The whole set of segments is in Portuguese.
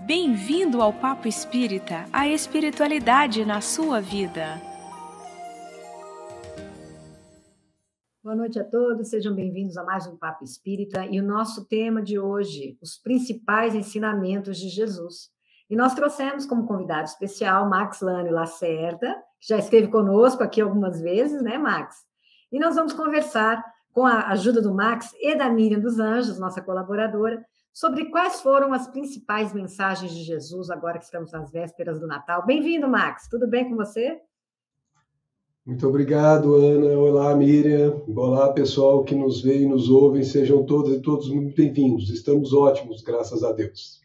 Bem-vindo ao Papo Espírita, a espiritualidade na sua vida. Boa noite a todos, sejam bem-vindos a mais um Papo Espírita e o nosso tema de hoje, os principais ensinamentos de Jesus. E nós trouxemos como convidado especial Max Lânio Lacerda, que já esteve conosco aqui algumas vezes, né, Max? E nós vamos conversar com a ajuda do Max e da Miriam dos Anjos, nossa colaboradora, sobre quais foram as principais mensagens de Jesus, agora que estamos nas vésperas do Natal. Bem-vindo, Max. Tudo bem com você? Muito obrigado, Ana. Olá, Miriam. Olá, pessoal que nos vê e nos ouve. Sejam todas e todos muito bem-vindos. Estamos ótimos, graças a Deus.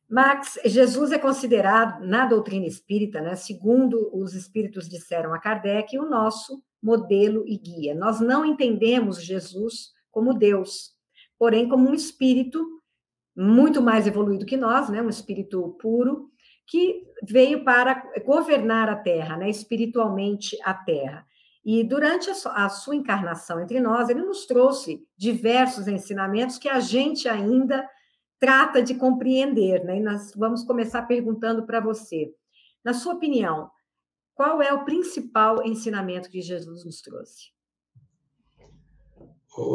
Max, Jesus é considerado, na doutrina espírita, né, segundo os espíritos disseram a Kardec, o nosso modelo e guia. Nós não entendemos Jesus como Deus, porém como um espírito muito mais evoluído que nós, né, um espírito puro, que veio para governar a Terra, né, espiritualmente a Terra. E durante a sua encarnação entre nós, ele nos trouxe diversos ensinamentos que a gente ainda trata de compreender, né? E nós vamos começar perguntando para você, na sua opinião, qual é o principal ensinamento que Jesus nos trouxe?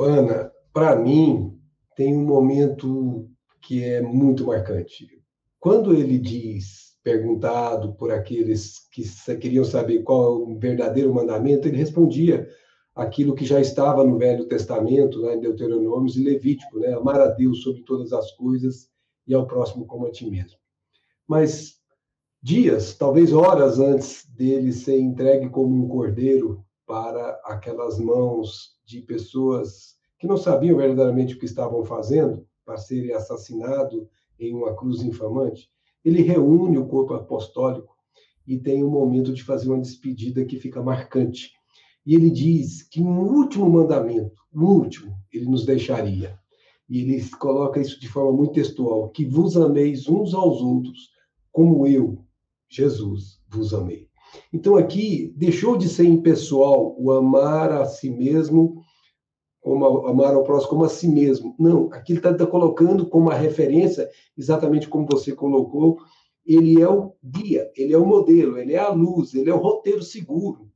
Ana, para mim, tem um momento que é muito marcante. Quando ele diz, perguntado por aqueles que queriam saber qual é o verdadeiro mandamento, ele respondia aquilo que já estava no Velho Testamento, né, em Deuteronômio e Levítico, né, amar a Deus sobre todas as coisas e ao próximo como a ti mesmo. Mas dias, talvez horas antes dele ser entregue como um cordeiro para aquelas mãos de pessoas que não sabiam verdadeiramente o que estavam fazendo, para serem assassinados em uma cruz infamante, ele reúne o corpo apostólico e tem um momento de fazer uma despedida que fica marcante. E ele diz que um último mandamento, o último, ele nos deixaria. E ele coloca isso de forma muito textual, que vos ameis uns aos outros, como eu, Jesus, vos amei. Então aqui deixou de ser impessoal o amar a si mesmo, como amar ao próximo como a si mesmo. Não, aqui ele está colocando como a referência, exatamente como você colocou, ele é o guia, ele é o modelo, ele é a luz, ele é o roteiro seguro.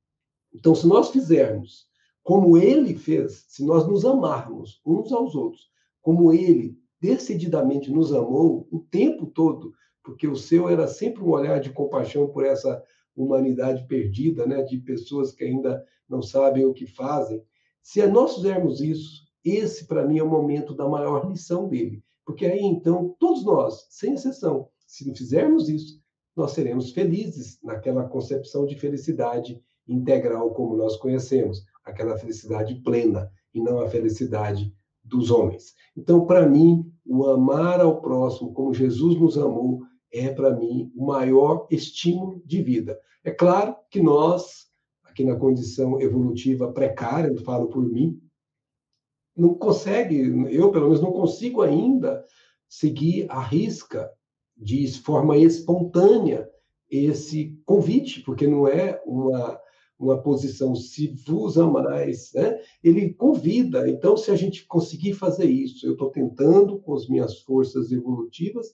Então, se nós fizermos como ele fez, se nós nos amarmos uns aos outros, como ele decididamente nos amou o tempo todo, porque o seu era sempre um olhar de compaixão por essa humanidade perdida, né, de pessoas que ainda não sabem o que fazem. Se nós fizermos isso, esse, para mim, é o momento da maior lição dele. Porque aí, então, todos nós, sem exceção, se não fizermos isso, nós seremos felizes naquela concepção de felicidade integral como nós conhecemos, aquela felicidade plena, e não a felicidade dos homens. Então, para mim, o amar ao próximo como Jesus nos amou é, para mim, o maior estímulo de vida. É claro que nós, aqui na condição evolutiva precária, eu falo por mim, não consegue, eu pelo menos não consigo ainda seguir à risca, de forma espontânea, esse convite, porque não é uma posição se vos amais, né? Ele convida. Então, se a gente conseguir fazer isso, eu estou tentando com as minhas forças evolutivas,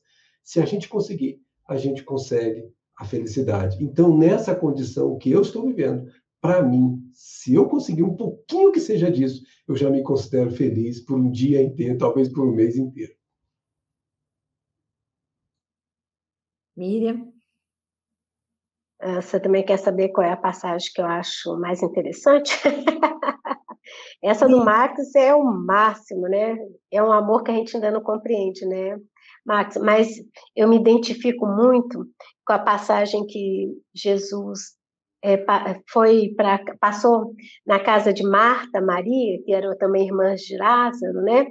se a gente conseguir, a gente consegue a felicidade. Então, nessa condição que eu estou vivendo, para mim, se eu conseguir um pouquinho que seja disso, eu já me considero feliz por um dia inteiro, talvez por um mês inteiro. Miriam? Você também quer saber qual é a passagem que eu acho mais interessante? Essa do Max é o máximo, né? É um amor que a gente ainda não compreende, né, Max? Mas eu me identifico muito com a passagem que Jesus passou na casa de Marta, Maria, que eram também irmãs de Lázaro, né?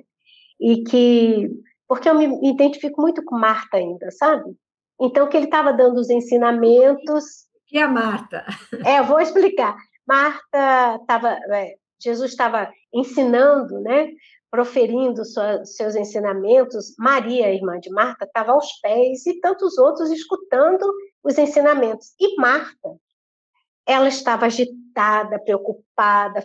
Porque eu me identifico muito com Marta ainda, sabe? Então, que ele estava dando os ensinamentos... E a Marta? Eu vou explicar. Jesus estava ensinando, né? Proferindo seus ensinamentos. Maria, irmã de Marta, estava aos pés e tantos outros escutando os ensinamentos. E Marta, ela estava agitada, preocupada,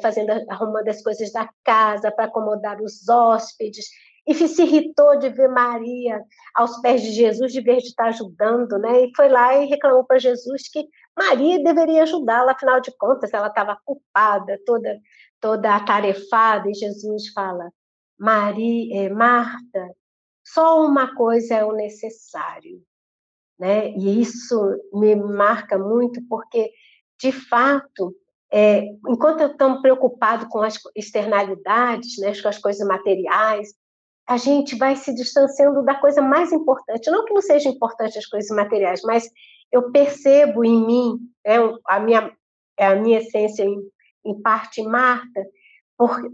arrumando as coisas da casa para acomodar os hóspedes. e se irritou de ver Maria aos pés de Jesus, de vez de estar ajudando, né? E foi lá e reclamou para Jesus que Maria deveria ajudá-la, afinal de contas, ela estava culpada, toda atarefada, e Jesus fala, Marta, só uma coisa é o necessário, né? E isso me marca muito, porque, de fato, enquanto estamos preocupados com as externalidades, né, com as coisas materiais, a gente vai se distanciando da coisa mais importante. Não que não seja importante as coisas materiais, mas eu percebo em mim, né, a minha essência, em parte, Marta,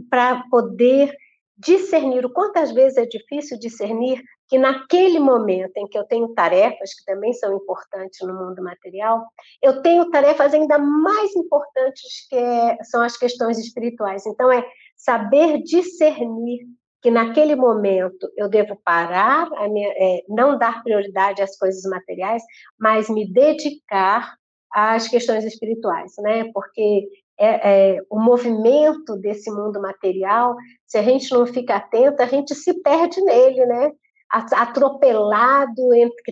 para poder discernir. O quantas vezes é difícil discernir que naquele momento em que eu tenho tarefas, que também são importantes no mundo material, eu tenho tarefas ainda mais importantes, são as questões espirituais. Então, saber discernir que naquele momento eu devo parar, não dar prioridade às coisas materiais, mas me dedicar às questões espirituais, né? Porque o movimento desse mundo material, se a gente não fica atento, a gente se perde nele, né? Atropelado,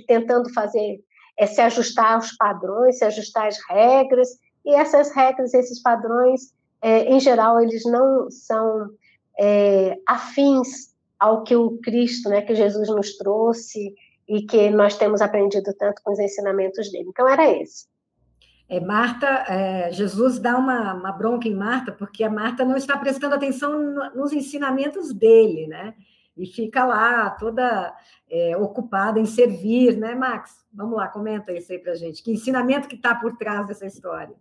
tentando fazer, se ajustar aos padrões, se ajustar às regras, e essas regras, esses padrões, em geral, eles não são afins ao que o Cristo, né, que Jesus nos trouxe e que nós temos aprendido tanto com os ensinamentos dele. Então, era esse. Marta, Jesus dá uma bronca em Marta, porque a Marta não está prestando atenção nos ensinamentos dele, né? E fica lá toda ocupada em servir, né, Max? Vamos lá, comenta isso aí pra gente. Que ensinamento que está por trás dessa história?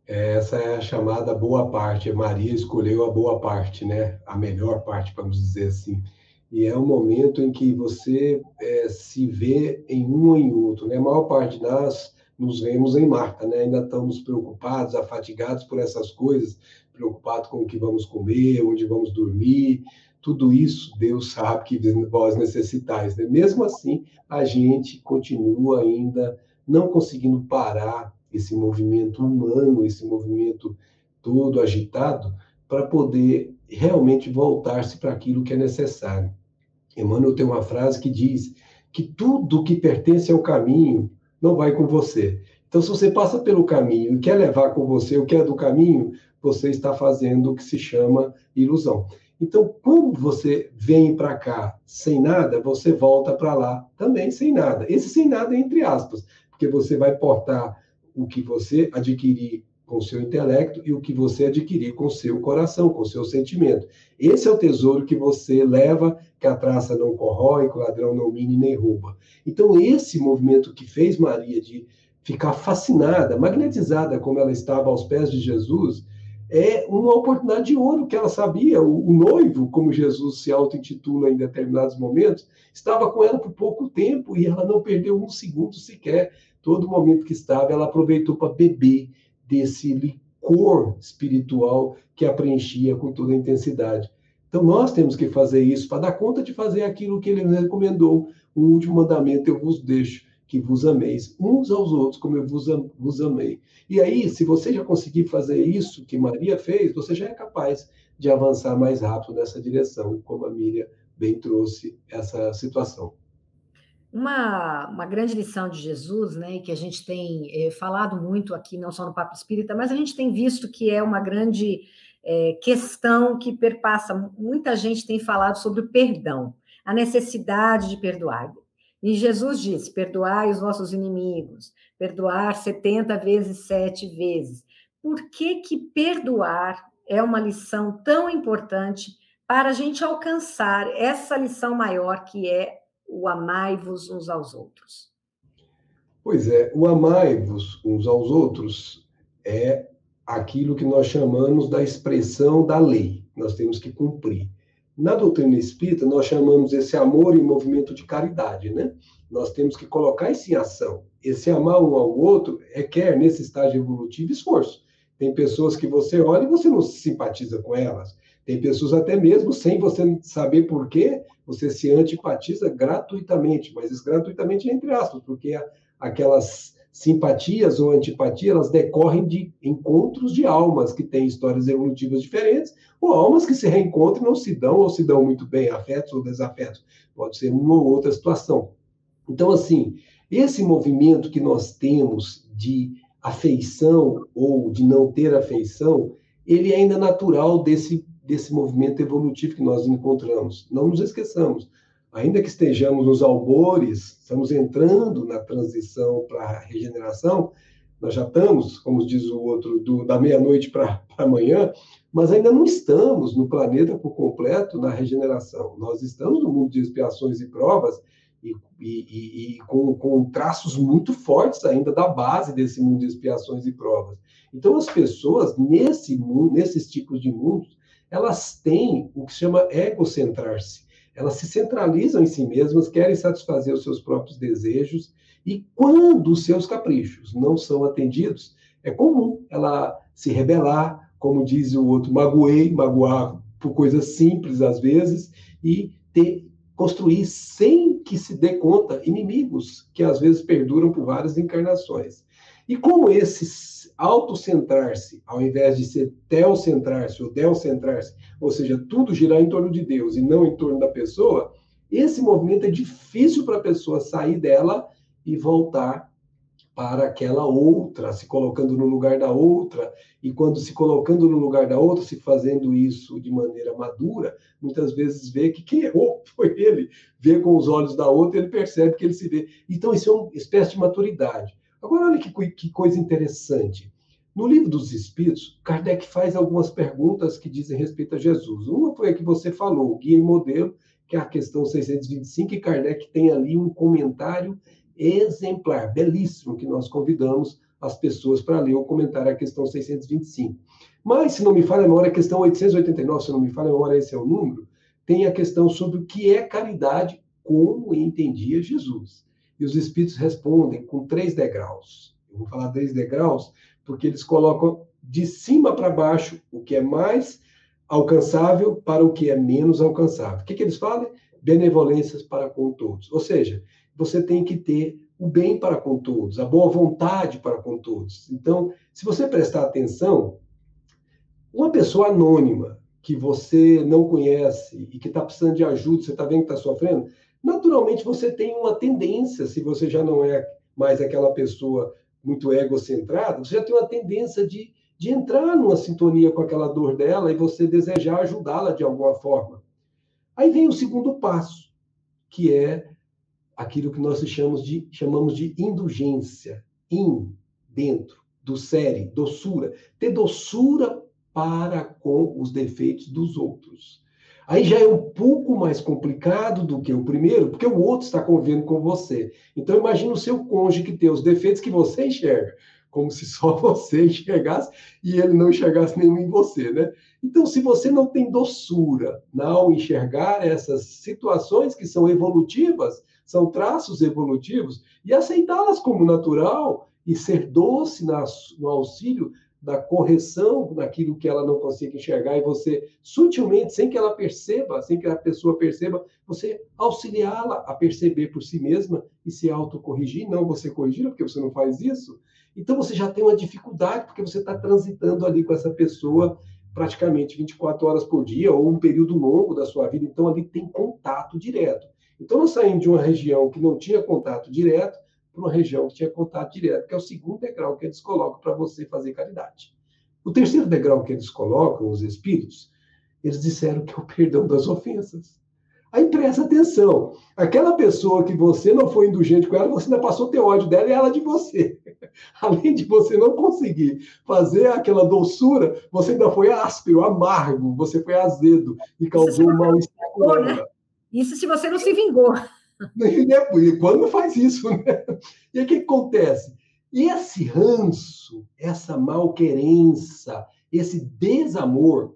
Essa é a chamada boa parte. Maria escolheu a boa parte, né? A melhor parte, vamos dizer assim. E é um momento em que você se vê em um ou em outro, né? A maior parte de nós nos vemos em Marta, né? Ainda estamos preocupados, afatigados por essas coisas, preocupados com o que vamos comer, onde vamos dormir, tudo isso Deus sabe que vós necessitais, né? Mesmo assim, a gente continua ainda não conseguindo parar esse movimento humano, esse movimento todo agitado, para poder realmente voltar-se para aquilo que é necessário. Emmanuel tem uma frase que diz que tudo que pertence ao caminho não vai com você. Então, se você passa pelo caminho e quer levar com você o que é do caminho, você está fazendo o que se chama ilusão. Então, quando você vem para cá sem nada, você volta para lá também sem nada. Esse sem nada é entre aspas, porque você vai portar o que você adquirir com o seu intelecto e o que você adquirir com o seu coração, com o seu sentimento. Esse é o tesouro que você leva, que a traça não corrói, que o ladrão não mina e nem rouba. Então, esse movimento que fez Maria de ficar fascinada, magnetizada como ela estava aos pés de Jesus, é uma oportunidade de ouro que ela sabia. O noivo, como Jesus se auto-intitula em determinados momentos, estava com ela por pouco tempo e ela não perdeu um segundo sequer. Todo momento que estava, ela aproveitou para beber desse licor espiritual que a preenchia com toda a intensidade. Então, nós temos que fazer isso para dar conta de fazer aquilo que ele nos recomendou. O último mandamento eu vos deixo, que vos ameis uns aos outros, como eu vos amei. E aí, se você já conseguir fazer isso que Maria fez, você já é capaz de avançar mais rápido nessa direção, como a Miriam bem trouxe essa situação. Uma grande lição de Jesus, né, que a gente tem falado muito aqui, não só no Papo Espírita, mas a gente tem visto que é uma grande questão que perpassa, muita gente tem falado sobre o perdão, a necessidade de perdoar. E Jesus disse, perdoai os vossos inimigos, perdoar 70 vezes, 7 vezes. Por que perdoar é uma lição tão importante para a gente alcançar essa lição maior que é o amai-vos uns aos outros? Pois é, o amai-vos uns aos outros é aquilo que nós chamamos da expressão da lei. Nós temos que cumprir. Na doutrina espírita, nós chamamos esse amor em movimento de caridade, né? Nós temos que colocar isso em ação. Esse amar um ao outro requer, nesse estágio evolutivo, esforço. Tem pessoas que você olha e você não simpatiza com elas. Tem pessoas até mesmo, sem você saber por quê, você se antipatiza gratuitamente, mas isso gratuitamente é entre aspas, porque aquelas simpatias ou antipatias, elas decorrem de encontros de almas que têm histórias evolutivas diferentes, ou almas que se reencontram e não se dão, ou se dão muito bem, afetos ou desafetos. Pode ser uma ou outra situação. Então, assim, esse movimento que nós temos de afeição ou de não ter afeição, ele é ainda natural desse movimento evolutivo que nós encontramos. Não nos esqueçamos. Ainda que estejamos nos albores, estamos entrando na transição para a regeneração, nós já estamos, como diz o outro, da meia-noite para amanhã, mas ainda não estamos no planeta por completo na regeneração. Nós estamos no mundo de expiações e provas e com traços muito fortes ainda da base desse mundo de expiações e provas. Então, as pessoas, nesses tipos de mundos, elas têm o que se chama egocentrar-se. Elas se centralizam em si mesmas, querem satisfazer os seus próprios desejos, e quando os seus caprichos não são atendidos, é comum ela se rebelar, como diz o outro, magoar por coisas simples às vezes, e construir, sem que se dê conta, inimigos que às vezes perduram por várias encarnações. E como esse autocentrar-se, ao invés de ser teocentrar-se ou delcentrar-se, ou seja, tudo girar em torno de Deus e não em torno da pessoa, esse movimento é difícil para a pessoa sair dela e voltar para aquela outra, se colocando no lugar da outra, e quando se colocando no lugar da outra, se fazendo isso de maneira madura, muitas vezes vê que quem errou foi ele, vê com os olhos da outra, ele percebe que ele se vê. Então, isso é uma espécie de maturidade. Agora, olha que coisa interessante. No Livro dos Espíritos, Kardec faz algumas perguntas que dizem respeito a Jesus. Uma foi a que você falou, o guia e modelo, que é a questão 625, e Kardec tem ali um comentário exemplar, belíssimo, que nós convidamos as pessoas para ler o comentário à questão 625. Mas, se não me falha a memória, a questão 889, se não me falha a memória, esse é o número, tem a questão sobre o que é caridade, como entendia Jesus. E os Espíritos respondem com 3 degraus. Eu vou falar 3 degraus, porque eles colocam de cima para baixo o que é mais alcançável para o que é menos alcançável. O que eles falam? Benevolências para com todos. Ou seja, você tem que ter o bem para com todos, a boa vontade para com todos. Então, se você prestar atenção, uma pessoa anônima que você não conhece e que está precisando de ajuda, você está vendo que está sofrendo, naturalmente você tem uma tendência, se você já não é mais aquela pessoa muito egocentrada, você já tem uma tendência de entrar numa sintonia com aquela dor dela e você desejar ajudá-la de alguma forma. Aí vem o segundo passo, que é aquilo que nós chamamos de indulgência. Dentro, do sere, doçura. Ter doçura para com os defeitos dos outros. Aí já é um pouco mais complicado do que o primeiro, porque o outro está convivendo com você. Então, imagina o seu cônjuge que tem os defeitos que você enxerga, como se só você enxergasse e ele não enxergasse nenhum em você, né? Então, se você não tem doçura ao enxergar essas situações que são evolutivas, são traços evolutivos, e aceitá-las como natural e ser doce no auxílio da correção daquilo que ela não consegue enxergar, e você, sutilmente, sem que ela perceba, sem que a pessoa perceba, você auxiliá-la a perceber por si mesma e se autocorrigir, não você corrigir, porque você não faz isso. Então, você já tem uma dificuldade, porque você está transitando ali com essa pessoa praticamente 24 horas por dia, ou um período longo da sua vida, então ali tem contato direto. Então, nós saímos de uma região que não tinha contato direto para uma região que tinha contato direto, que é o segundo degrau que eles colocam para você fazer caridade. O terceiro degrau que eles colocam, os espíritos, eles disseram que é o perdão das ofensas. Aí presta atenção, aquela pessoa que você não foi indulgente com ela, você ainda passou a ter ódio dela e ela de você. Além de você não conseguir fazer aquela doçura, você ainda foi áspero, amargo, você foi azedo e causou um mal-estar com ela. Isso se você não se vingou. E quando faz isso, né? E aí o que acontece? Esse ranço, essa malquerença, esse desamor,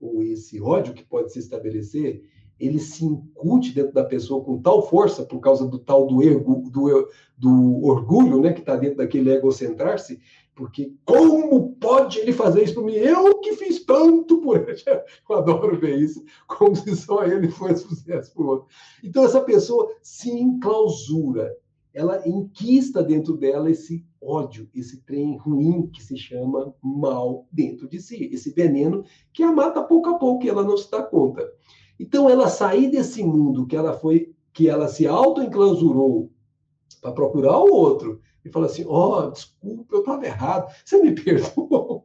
ou esse ódio que pode se estabelecer, ele se incute dentro da pessoa com tal força, por causa do tal do orgulho, né, que está dentro daquele egocentrar-se, porque como pode ele fazer isso por mim? Eu que fiz tanto por ele. Eu adoro ver isso, como se só ele fosse sucesso por outro. Então, essa pessoa se enclausura. ela enquista dentro dela esse ódio, esse trem ruim que se chama mal dentro de si, esse veneno que a mata pouco a pouco e ela não se dá conta. Então, ela sair desse mundo que ela se auto-enclausurou para procurar o outro e falar assim, desculpa, eu estava errado, você me perdoa.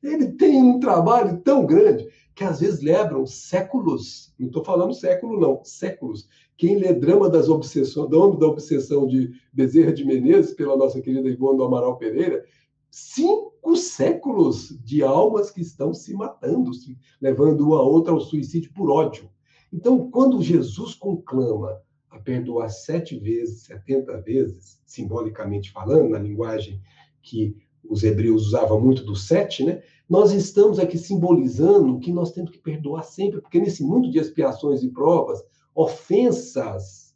Ele tem um trabalho tão grande que às vezes levam séculos, não estou falando século não, séculos. Quem lê Drama das Obsessões, da Obsessão de Bezerra de Menezes, pela nossa querida Ivone do Amaral Pereira, 5 séculos de almas que estão se matando, levando uma a outra ao suicídio por ódio. Então, quando Jesus conclama a perdoar 7 vezes, 70 vezes, simbolicamente falando, na linguagem que os hebreus usavam muito do 7, né? Nós estamos aqui simbolizando que nós temos que perdoar sempre, porque nesse mundo de expiações e provas, ofensas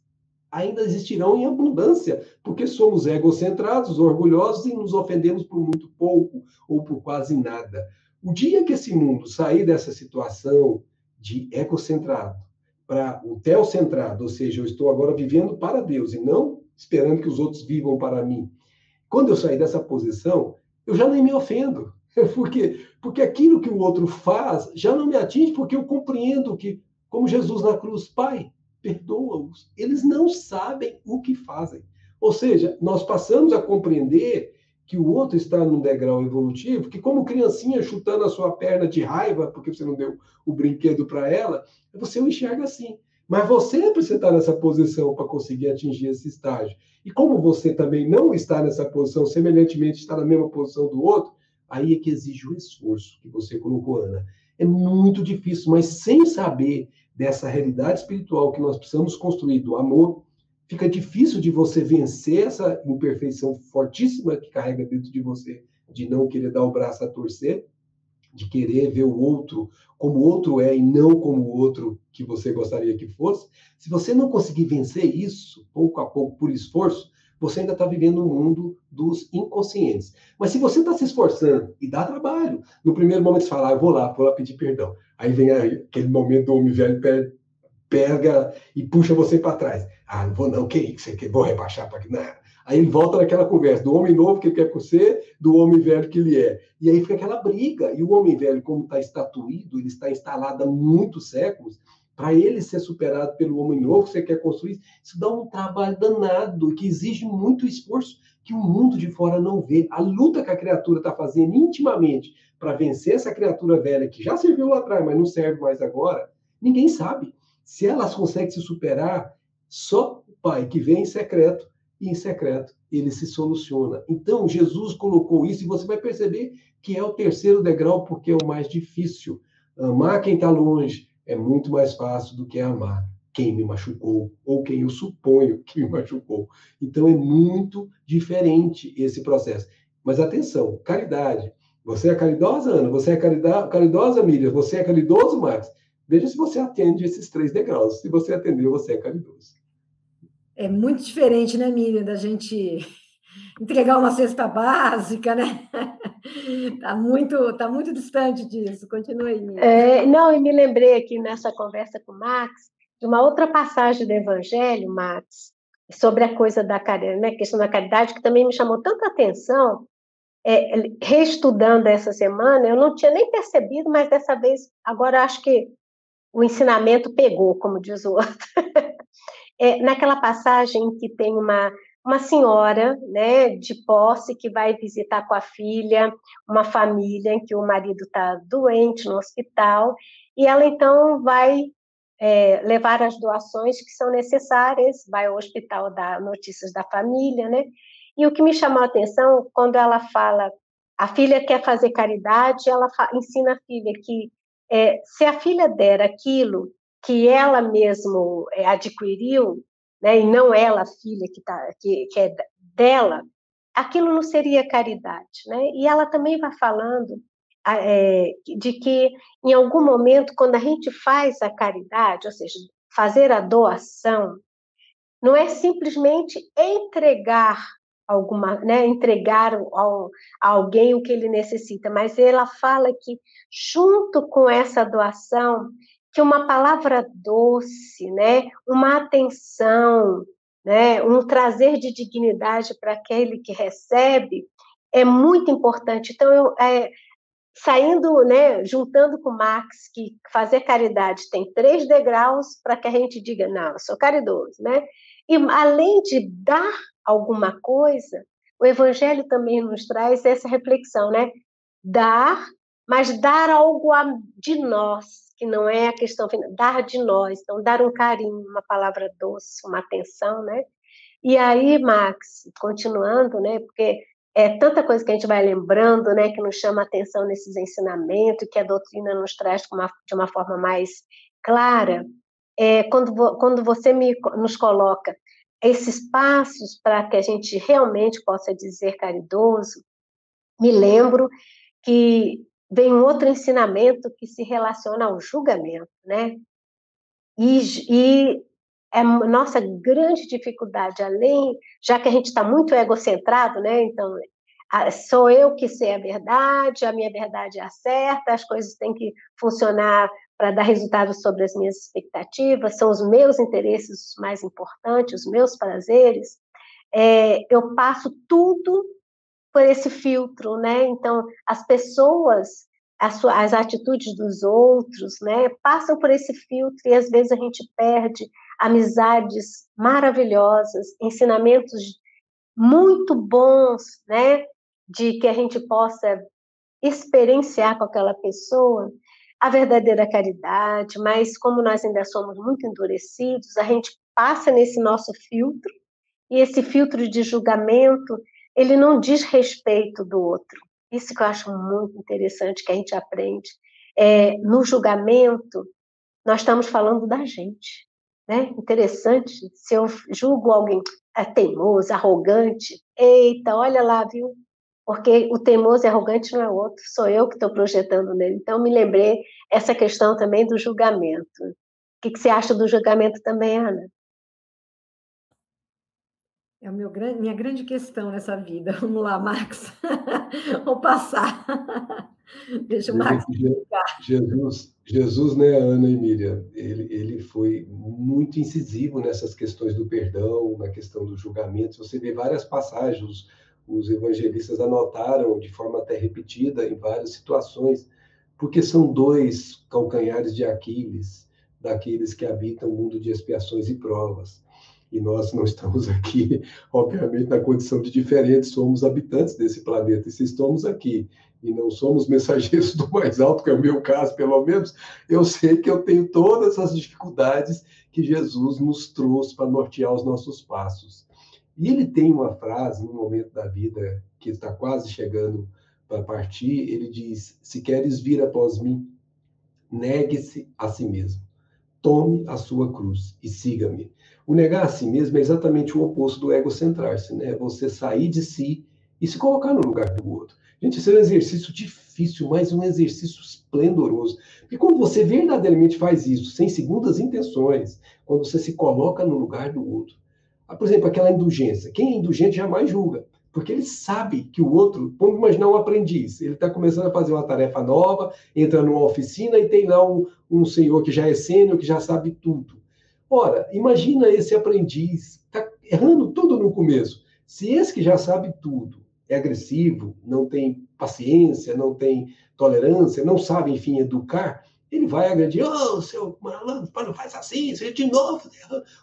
ainda existirão em abundância, porque somos egocentrados, orgulhosos e nos ofendemos por muito pouco ou por quase nada. O dia que esse mundo sair dessa situação de egocentrado para o teocentrado, ou seja, eu estou agora vivendo para Deus e não esperando que os outros vivam para mim. Quando eu sair dessa posição, eu já nem me ofendo. Porque aquilo que o outro faz já não me atinge, porque eu compreendo que, como Jesus na cruz, Pai, perdoa-os. Eles não sabem o que fazem. Ou seja, nós passamos a compreender que o outro está num degrau evolutivo, que como criancinha chutando a sua perna de raiva, porque você não deu o brinquedo para ela, você o enxerga assim. Mas você precisa estar nessa posição para conseguir atingir esse estágio. E como você também não está nessa posição, semelhantemente está na mesma posição do outro, aí é que exige o esforço que você colocou, Ana. É muito difícil, mas sem saber dessa realidade espiritual que nós precisamos construir do amor, fica difícil de você vencer essa imperfeição fortíssima que carrega dentro de você, de não querer dar o braço a torcer, de querer ver o outro como o outro é e não como o outro que você gostaria que fosse. Se você não conseguir vencer isso, pouco a pouco, por esforço, você ainda está vivendo um mundo dos inconscientes. Mas se você está se esforçando e dá trabalho, no primeiro momento você fala, eu vou lá pedir perdão. Aí vem aquele momento do homem velho pega e puxa você para trás. Não vou não, que isso? Vou rebaixar para aqui. Não. Aí ele volta naquela conversa do homem novo que ele quer ser, do homem velho que ele é. E aí fica aquela briga. E o homem velho, como está estatuído, ele está instalado há muitos séculos, para ele ser superado pelo homem novo que você quer construir, isso dá um trabalho danado, que exige muito esforço, que o mundo de fora não vê. A luta que a criatura está fazendo intimamente para vencer essa criatura velha, que já serviu lá atrás, mas não serve mais agora, ninguém sabe. Se elas conseguem se superar, só o Pai que vem em secreto, e em secreto ele se soluciona. Então, Jesus colocou isso, e você vai perceber que é o terceiro degrau, porque é o mais difícil. Amar quem está longe é muito mais fácil do que amar quem me machucou, ou quem eu suponho que me machucou. Então, é muito diferente esse processo. Mas atenção, caridade. Você é caridosa, Ana? Você é caridosa, Miriam? Você é caridoso, Max? Veja se você atende esses 3 degraus. Se você atendeu, você é caridoso. É muito diferente, né, Miriam, da gente entregar uma cesta básica, né? Tá muito distante disso. Continue aí, Miriam. Não, e me lembrei aqui nessa conversa com o Max de uma outra passagem do Evangelho, Max, sobre a coisa da caridade, né, a questão da caridade, que também me chamou tanta atenção. Reestudando essa semana, eu não tinha nem percebido, mas dessa vez, agora acho que o ensinamento pegou, como diz o outro. Naquela passagem que tem uma senhora, né, de posse que vai visitar com a filha uma família em que o marido está doente no hospital, e ela então vai levar as doações que são necessárias, vai ao hospital dar notícias da família, né? E o que me chamou a atenção, quando ela fala, a filha quer fazer caridade, ela ensina a filha que se a filha der aquilo que ela mesmo adquiriu, né, e não ela, a filha que é dela, aquilo não seria caridade, né? E ela também vai falando de que, em algum momento, quando a gente faz a caridade, ou seja, fazer a doação, não é simplesmente entregar entregar a alguém o que ele necessita, mas ela fala que, junto com essa doação, que uma palavra doce, né, uma atenção, né? Um trazer de dignidade para aquele que recebe é muito importante. Então, saindo, né, juntando com Marx, que fazer caridade tem 3 degraus para que a gente diga, não, eu sou caridoso, né? E além de dar alguma coisa, o Evangelho também nos traz essa reflexão, né? Dar, mas dar algo de nós, que não é a questão final, dar de nós, então dar um carinho, uma palavra doce, uma atenção, né? E aí, Max, continuando, né? Porque é tanta coisa que a gente vai lembrando, né? Que nos chama a atenção nesses ensinamentos, que a doutrina nos traz de uma forma mais clara. Quando você nos coloca esses passos para que a gente realmente possa dizer caridoso, me lembro que vem um outro ensinamento que se relaciona ao julgamento, né? E é a nossa grande dificuldade, além, já que a gente está muito egocentrado, né? Então, sou eu que sei a minha verdade é a certa, as coisas têm que funcionar para dar resultados sobre as minhas expectativas, são os meus interesses os mais importantes, os meus prazeres. Eu passo tudo por esse filtro, né? Então, as pessoas, as atitudes dos outros, né, passam por esse filtro e às vezes a gente perde amizades maravilhosas, ensinamentos muito bons, né, de que a gente possa experienciar com aquela pessoa a verdadeira caridade, mas como nós ainda somos muito endurecidos, a gente passa nesse nosso filtro e esse filtro de julgamento, ele não diz respeito do outro. Isso que eu acho muito interessante, que a gente aprende. No julgamento, nós estamos falando da gente, né? Interessante, se eu julgo alguém teimoso, arrogante, eita, olha lá, viu? Porque o teimoso e arrogante não é outro, sou eu que estou projetando nele. Então, me lembrei essa questão também do julgamento. O que você acha do julgamento também, Ana? É minha grande questão nessa vida. Vamos lá, Max. Vou passar. Deixa o Max explicar. Jesus, né, Ana e Miriam, ele foi muito incisivo nessas questões do perdão, na questão do julgamento. Você vê várias passagens, os evangelistas anotaram de forma até repetida em várias situações, porque são 2 calcanhares de Aquiles, daqueles que habitam o mundo de expiações e provas. E nós não estamos aqui, obviamente, na condição de diferentes, somos habitantes desse planeta. E se estamos aqui e não somos mensageiros do mais alto, que é o meu caso, pelo menos, eu sei que eu tenho todas as dificuldades que Jesus nos trouxe para nortear os nossos passos. E ele tem uma frase, num momento da vida que está quase chegando para partir, ele diz, se queres vir após mim, negue-se a si mesmo. Tome a sua cruz e siga-me. O negar a si mesmo é exatamente o oposto do egocentrar-se, né? Você sair de si e se colocar no lugar do outro. Gente, esse é um exercício difícil, mas um exercício esplendoroso. Porque quando você verdadeiramente faz isso, sem segundas intenções, quando você se coloca no lugar do outro. Por exemplo, aquela indulgência. Quem é indulgente jamais julga. Porque ele sabe que o outro, vamos imaginar um aprendiz, ele está começando a fazer uma tarefa nova, entra numa oficina e tem lá um senhor que já é sênior, que já sabe tudo. Ora, imagina esse aprendiz, está errando tudo no começo. Se esse que já sabe tudo é agressivo, não tem paciência, não tem tolerância, não sabe, enfim, educar, ele vai agredir, seu malandro, não faz assim, você de novo.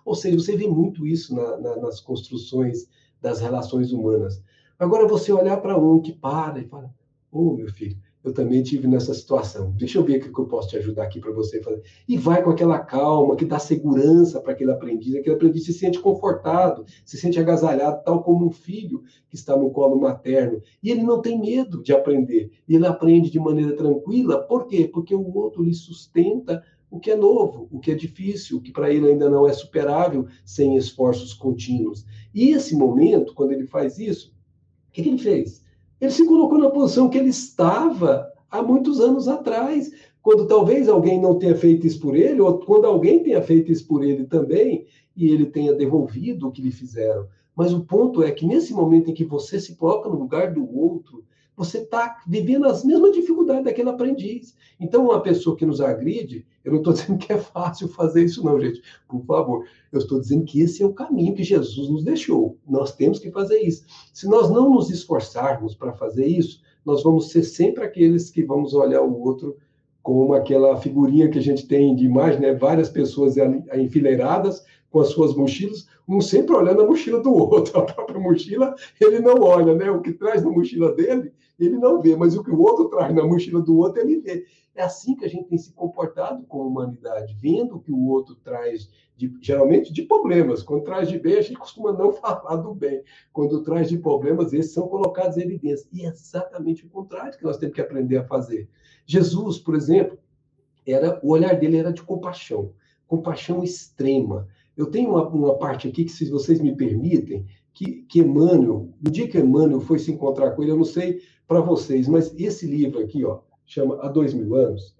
Ou seja, você vê muito isso nas construções das relações humanas. Agora, você olhar para um que para e fala, meu filho, eu também tive nessa situação, deixa eu ver o que eu posso te ajudar aqui para você fazer. E vai com aquela calma, que dá segurança para aquele aprendiz se sente confortado, se sente agasalhado, tal como um filho que está no colo materno. E ele não tem medo de aprender, ele aprende de maneira tranquila. Por quê? Porque o outro lhe sustenta o que é novo, o que é difícil, o que para ele ainda não é superável sem esforços contínuos. E esse momento, quando ele faz isso, o que ele fez? Ele se colocou na posição que ele estava há muitos anos atrás, quando talvez alguém não tenha feito isso por ele, ou quando alguém tenha feito isso por ele também, e ele tenha devolvido o que lhe fizeram. Mas o ponto é que nesse momento em que você se coloca no lugar do outro, você está vivendo as mesmas dificuldades daquele aprendiz. Então, uma pessoa que nos agride, eu não estou dizendo que é fácil fazer isso não, gente, por favor. Eu estou dizendo que esse é o caminho que Jesus nos deixou. Nós temos que fazer isso. Se nós não nos esforçarmos para fazer isso, nós vamos ser sempre aqueles que vamos olhar o outro como aquela figurinha que a gente tem de imagem, né? Várias pessoas enfileiradas com as suas mochilas, um sempre olhando a mochila do outro. A própria mochila, ele não olha, né? O que traz na mochila dele, ele não vê, mas o que o outro traz na mochila do outro, ele vê. É assim que a gente tem se comportado com a humanidade, vendo o que o outro traz, geralmente de problemas. Quando traz de bem, a gente costuma não falar do bem. Quando traz de problemas, esses são colocados em evidência. E é exatamente o contrário que nós temos que aprender a fazer. Jesus, por exemplo, o olhar dele era de compaixão extrema. Eu tenho uma parte aqui que, se vocês me permitem, que Emmanuel, no dia que Emmanuel foi se encontrar com ele, eu não sei para vocês, mas esse livro aqui, ó, chama Há 2000 Anos,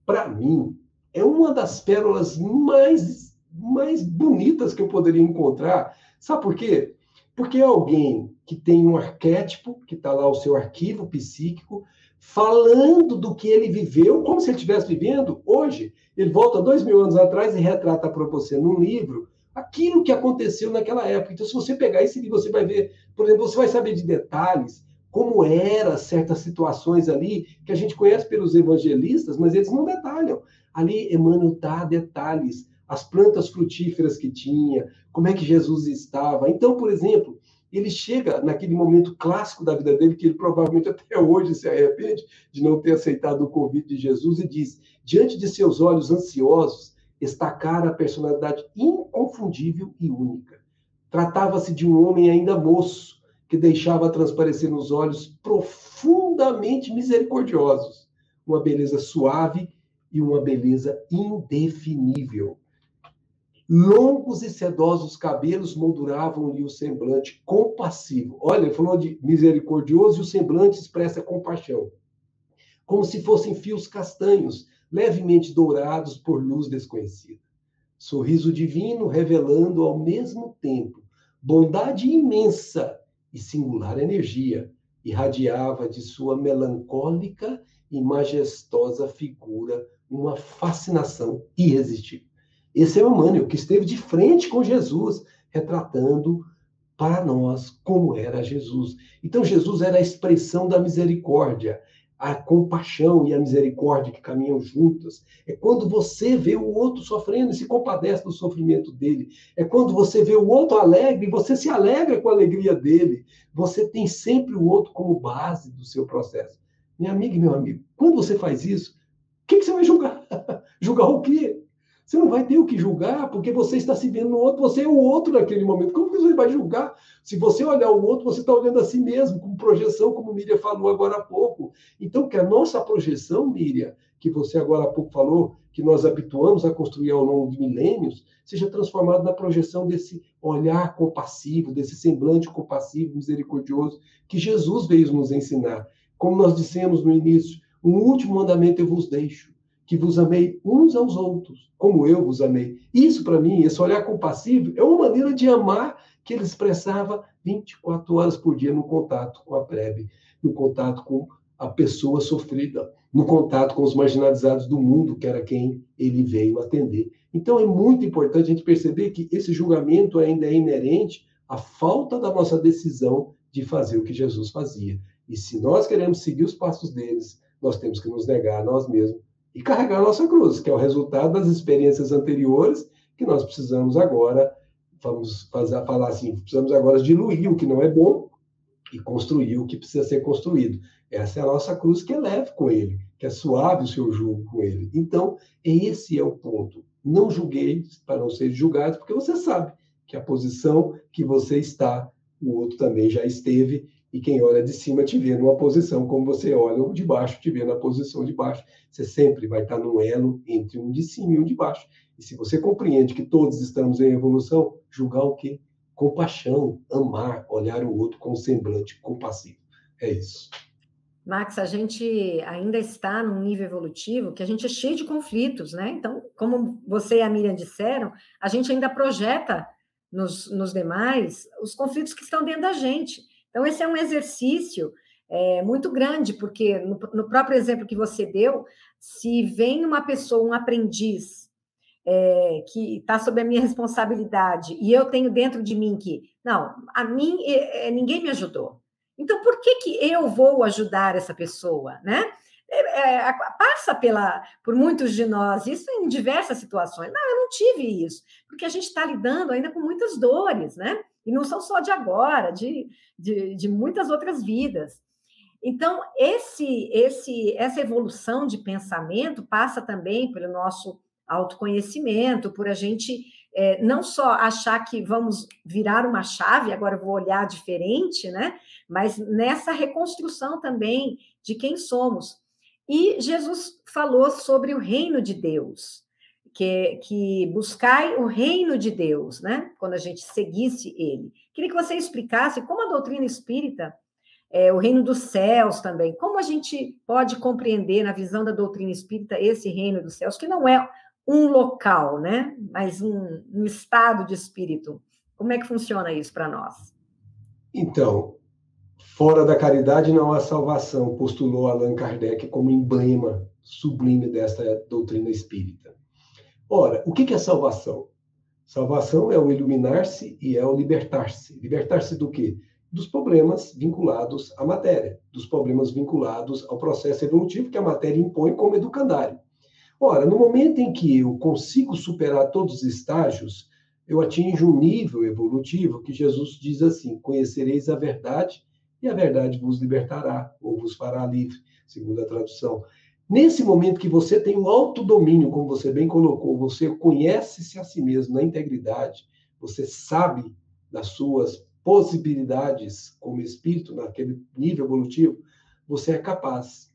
para mim, é uma das pérolas mais bonitas que eu poderia encontrar. Sabe por quê? Porque é alguém que tem um arquétipo, que está lá o seu arquivo psíquico, falando do que ele viveu, como se ele estivesse vivendo hoje. Ele volta 2000 anos atrás e retrata para você num livro aquilo que aconteceu naquela época. Então, se você pegar esse livro, você vai ver, por exemplo, você vai saber de detalhes, como eram certas situações ali, que a gente conhece pelos evangelistas, mas eles não detalham. Ali, Emmanuel dá detalhes, as plantas frutíferas que tinha, como é que Jesus estava. Então, por exemplo, ele chega naquele momento clássico da vida dele, que ele provavelmente até hoje se arrepende de não ter aceitado o convite de Jesus, e diz: diante de seus olhos ansiosos, estacara a personalidade inconfundível e única. Tratava-se de um homem ainda moço, que deixava transparecer nos olhos profundamente misericordiosos, uma beleza suave e uma beleza indefinível. Longos e sedosos cabelos molduravam-lhe o semblante compassivo. Olha, ele falou de misericordioso e o semblante expressa compaixão. Como se fossem fios castanhos, levemente dourados por luz desconhecida. Sorriso divino revelando ao mesmo tempo bondade imensa e singular energia, irradiava de sua melancólica e majestosa figura uma fascinação irresistível. Esse é o Emmanuel, que esteve de frente com Jesus, retratando para nós como era Jesus. Então, Jesus era a expressão da misericórdia, a compaixão e a misericórdia que caminham juntas. É quando você vê o outro sofrendo e se compadece do sofrimento dele. É quando você vê o outro alegre e você se alegra com a alegria dele. Você tem sempre o outro como base do seu processo. Minha amiga e meu amigo, quando você faz isso, o que você vai julgar? Julgar o quê? Você não vai ter o que julgar, porque você está se vendo no outro, você é o outro naquele momento. Como que você vai julgar? Se você olhar o outro, você está olhando a si mesmo, com projeção, como Miriam falou agora há pouco. Então, que a nossa projeção, Miriam, que você agora há pouco falou, que nós habituamos a construir ao longo de milênios, seja transformado na projeção desse olhar compassivo, desse semblante compassivo, misericordioso, que Jesus veio nos ensinar. Como nós dissemos no início, um último mandamento eu vos deixo, que vos amei uns aos outros, como eu vos amei. Isso, para mim, esse olhar compassivo, é uma maneira de amar que ele expressava 24 horas por dia no contato com a plebe, no contato com a pessoa sofrida, no contato com os marginalizados do mundo, que era quem ele veio atender. Então, é muito importante a gente perceber que esse julgamento ainda é inerente à falta da nossa decisão de fazer o que Jesus fazia. E se nós queremos seguir os passos deles, nós temos que nos negar a nós mesmos e carregar a nossa cruz, que é o resultado das experiências anteriores, que nós precisamos agora, falar assim, precisamos agora diluir o que não é bom e construir o que precisa ser construído. Essa é a nossa cruz, que é leve com ele, que é suave o seu jugo com ele. Então, esse é o ponto. Não julgueis para não ser julgados, porque você sabe que a posição que você está, o outro também já esteve, e quem olha de cima te vê numa posição, como você olha o de baixo, te vê na posição de baixo. Você sempre vai estar num elo entre um de cima e um de baixo. E se você compreende que todos estamos em evolução, julgar o quê? Compaixão, amar, olhar o outro com um semblante compassivo. É isso. Max, a gente ainda está num nível evolutivo que a gente é cheio de conflitos, né? Então, como você e a Miriam disseram, a gente ainda projeta nos demais os conflitos que estão dentro da gente. Então, esse é um exercício muito grande, porque no próprio exemplo que você deu, se vem uma pessoa, um aprendiz, que está sob a minha responsabilidade, e eu tenho dentro de mim que, não, a mim ninguém me ajudou. Então, por que eu vou ajudar essa pessoa, né? Passa por muitos de nós, isso em diversas situações. Não, eu não tive isso, porque a gente está lidando ainda com muitas dores, né? E não são só de agora, de muitas outras vidas. Então, essa evolução de pensamento passa também pelo nosso autoconhecimento, por a gente não só achar que vamos virar uma chave, agora eu vou olhar diferente, né? Mas nessa reconstrução também de quem somos. E Jesus falou sobre o reino de Deus, que buscai o reino de Deus, né? Quando a gente seguisse ele. Queria que você explicasse como a doutrina espírita, o reino dos céus também, como a gente pode compreender na visão da doutrina espírita esse reino dos céus, que não é um local, né? Mas um estado de espírito. Como é que funciona isso para nós? Então, fora da caridade não há salvação, postulou Allan Kardec como emblema sublime desta doutrina espírita. Ora, o que é salvação? Salvação é o iluminar-se e é o libertar-se. Libertar-se do quê? Dos problemas vinculados à matéria, dos problemas vinculados ao processo evolutivo que a matéria impõe como educandário. Ora, no momento em que eu consigo superar todos os estágios, eu atinjo um nível evolutivo que Jesus diz assim: conhecereis a verdade e a verdade vos libertará, ou vos fará livre, segundo a tradução. Nesse momento que você tem um autodomínio, como você bem colocou, você conhece-se a si mesmo na integridade, você sabe das suas possibilidades como espírito, naquele nível evolutivo, você é capaz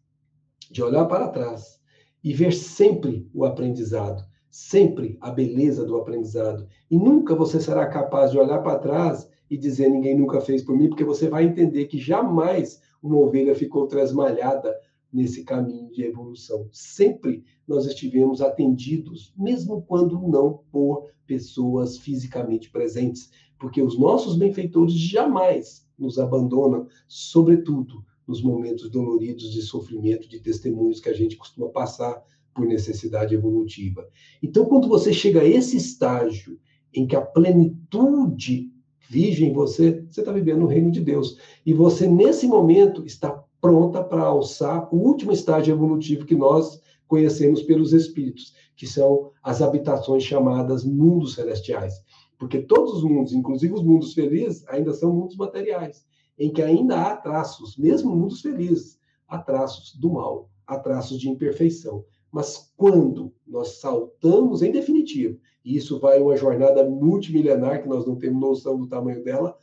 de olhar para trás e ver sempre o aprendizado, sempre a beleza do aprendizado. E nunca você será capaz de olhar para trás e dizer ninguém nunca fez por mim, porque você vai entender que jamais uma ovelha ficou tresmalhada nesse caminho de evolução. Sempre nós estivemos atendidos, mesmo quando não por pessoas fisicamente presentes, porque os nossos benfeitores jamais nos abandonam, sobretudo nos momentos doloridos de sofrimento, de testemunhos que a gente costuma passar por necessidade evolutiva. Então, quando você chega a esse estágio em que a plenitude vive em você, você está vivendo no reino de Deus. E você, nesse momento, está pronta para alçar o último estágio evolutivo que nós conhecemos pelos espíritos, que são as habitações chamadas mundos celestiais. Porque todos os mundos, inclusive os mundos felizes, ainda são mundos materiais, em que ainda há traços, mesmo mundos felizes, há traços do mal, há traços de imperfeição. Mas quando nós saltamos, em definitivo, e isso vai uma jornada multimilenar, que nós não temos noção do tamanho dela,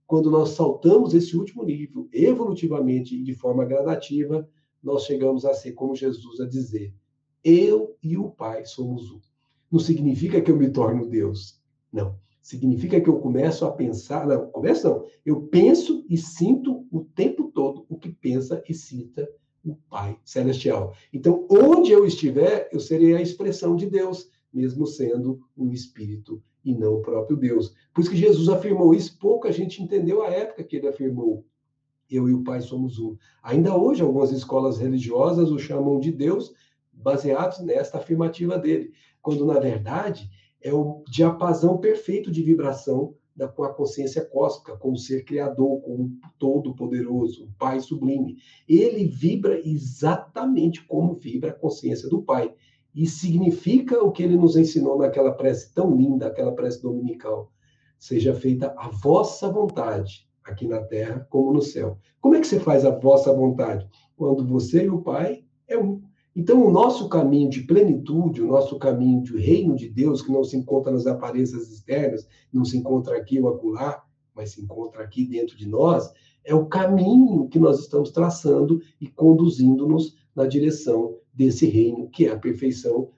quando nós saltamos esse último nível, evolutivamente e de forma gradativa, nós chegamos a ser como Jesus a dizer: eu e o Pai somos um. Não significa que eu me torno Deus. Não. Significa que eu começo a pensar... Não, começo não. Eu penso e sinto o tempo todo o que pensa e sinta o Pai Celestial. Então, onde eu estiver, eu serei a expressão de Deus, mesmo sendo um espírito e não o próprio Deus. Por isso que Jesus afirmou isso, pouca gente entendeu a época que ele afirmou: eu e o Pai somos um. Ainda hoje, algumas escolas religiosas o chamam de Deus, baseados nesta afirmativa dele, quando, na verdade, é o diapasão perfeito de vibração com a consciência cósmica, com o ser criador, com o todo-poderoso, o Pai sublime. Ele vibra exatamente como vibra a consciência do Pai. E significa o que ele nos ensinou naquela prece tão linda, aquela prece dominical: seja feita a vossa vontade, aqui na terra como no céu. Como é que você faz a vossa vontade? Quando você e o Pai é um. Então, o nosso caminho de plenitude, o nosso caminho de reino de Deus, que não se encontra nas aparências externas, não se encontra aqui ou acolá, mas se encontra aqui dentro de nós, é o caminho que nós estamos traçando e conduzindo-nos na direção desse reino, que é a perfeição,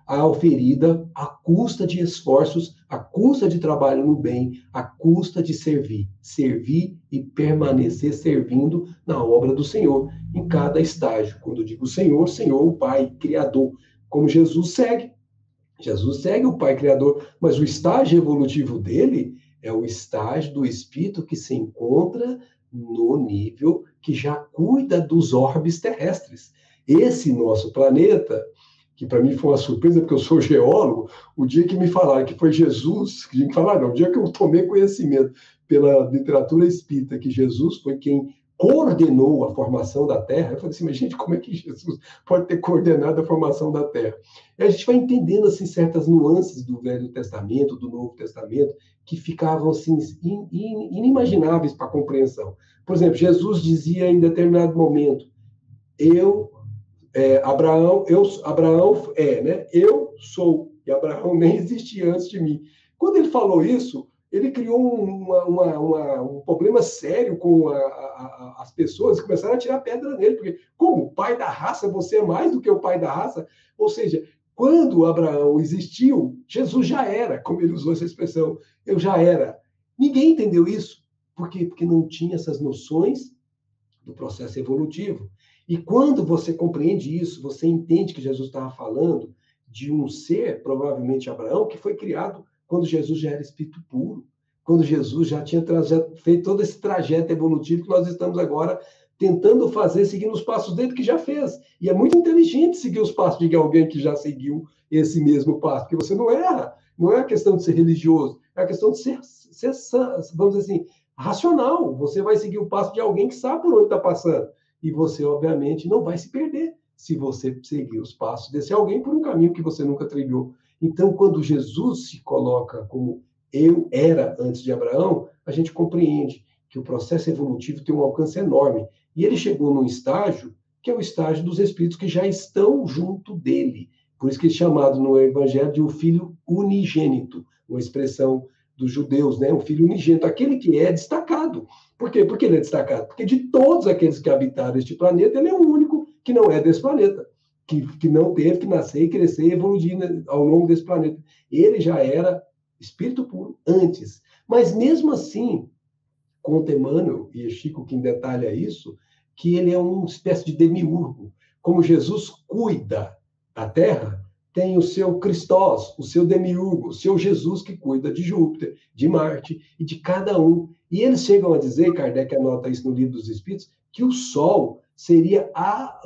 oferida à custa de esforços, à custa de trabalho no bem, à custa de servir e permanecer servindo na obra do Senhor, em cada estágio. Quando eu digo Senhor, Senhor, o Pai Criador, como Jesus segue o Pai Criador, mas o estágio evolutivo dele É o estágio do espírito que se encontra no nível que já cuida dos orbes terrestres. Esse nosso planeta, que para mim foi uma surpresa, porque eu sou geólogo, o dia que me falaram que foi Jesus, que me falaram, não, o dia que eu tomei conhecimento pela literatura espírita que Jesus foi quem coordenou a formação da Terra, eu falei assim, mas gente, como é que Jesus pode ter coordenado a formação da Terra? E a gente vai entendendo assim, certas nuances do Velho Testamento, do Novo Testamento, que ficavam assim, inimagináveis para a compreensão. Por exemplo, Jesus dizia em determinado momento, Abraão né? Eu sou, e Abraão nem existia antes de mim. Quando ele falou isso, ele criou um problema sério com as pessoas que começaram a tirar pedra nele, porque como pai da raça, você é mais do que o pai da raça? Ou seja, quando Abraão existiu, Jesus já era, como ele usou essa expressão, eu já era. Ninguém entendeu isso. Por quê? Porque não tinha essas noções do processo evolutivo. E quando você compreende isso, você entende que Jesus estava falando de um ser, provavelmente Abraão, que foi criado quando Jesus já era espírito puro, quando Jesus já tinha feito todo esse trajeto evolutivo que nós estamos agora tentando fazer, seguindo os passos dele que já fez. E é muito inteligente seguir os passos de alguém que já seguiu esse mesmo passo, porque você não erra. Não é a questão de ser religioso, é a questão de ser vamos dizer assim, racional. Você vai seguir o passo de alguém que sabe por onde está passando. E você, obviamente, não vai se perder se você seguir os passos desse alguém por um caminho que você nunca trilhou. Então, quando Jesus se coloca como eu era antes de Abraão, a gente compreende que o processo evolutivo tem um alcance enorme. E ele chegou num estágio que é o estágio dos espíritos que já estão junto dele. Por isso que é chamado no Evangelho de um filho unigênito, uma expressão dos judeus, né? Um filho unigênito, aquele que é destacado. Por quê? Por que ele é destacado? Porque de todos aqueles que habitaram este planeta, ele é o único que não é desse planeta, que não teve que nascer e crescer e evoluir ao longo desse planeta. Ele já era espírito puro antes. Mas mesmo assim, conta Emmanuel, e é Chico quem detalha isso, que ele é uma espécie de demiurgo. Como Jesus cuida da Terra, tem o seu Christos, o seu demiurgo, o seu Jesus que cuida de Júpiter, de Marte e de cada um. E eles chegam a dizer, Kardec anota isso no Livro dos Espíritos, que o Sol seria